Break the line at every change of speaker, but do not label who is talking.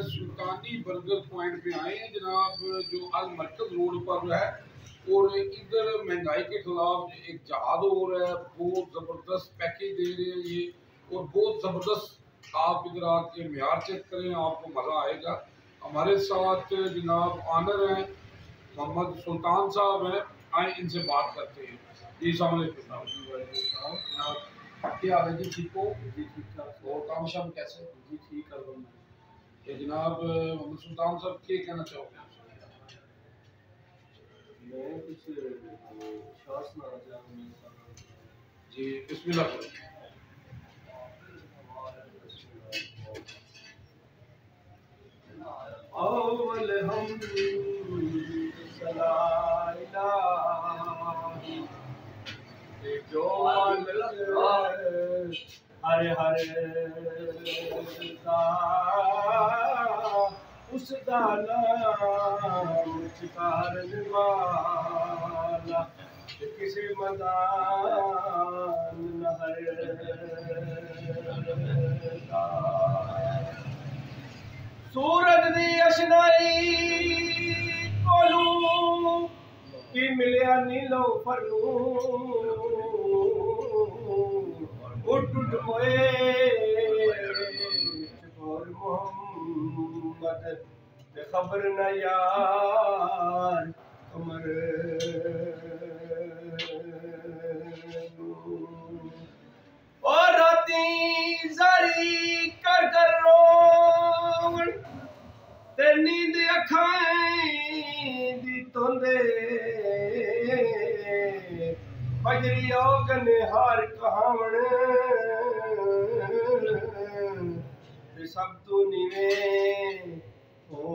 सुल्तानी burger point पे आए हैं जनाब, जो अल मरकज रोड पर है। और इधर महंगाई के खिलाफ एक जहाद हो रहा है, बहुत ज़बरदस्त पैकेज दे रहे हैं ये, और बहुत ज़बरदस्त। आप इधर आके म्यार चेक करें, आपको मज़ा आएगा। हमारे साथ जनाब ऑनर हैं, मोहम्मद सुल्तान साहब हैं, आए इनसे बात करते हैं। जी अस्सलाम वालेकुम। क्या हाल है जी, ठीक हो? जी ठीक ठाक। और काम शाम कैसे? जी ठीक है जनाब। मोहम्मद सुल्तान साहब क्या कहना चाहोगे?
मैं कुछ खास सुनाना चाहूँगा
जी बिस्मिल्लाह।
अव्वल हम सलाइला जो हरे हरे उसका नाम चिकारने वाला किसी मदान न हरेगा। सूरज दी अशनाई कोलू की मिलिया नीलो फरनू उठ मोए और मोहम्मद खबर न यार कमर और राती जारी कर कर रोन ते नींद अखाएं दी तोंदे बजरी ओगन हार कहावण सब तू निवे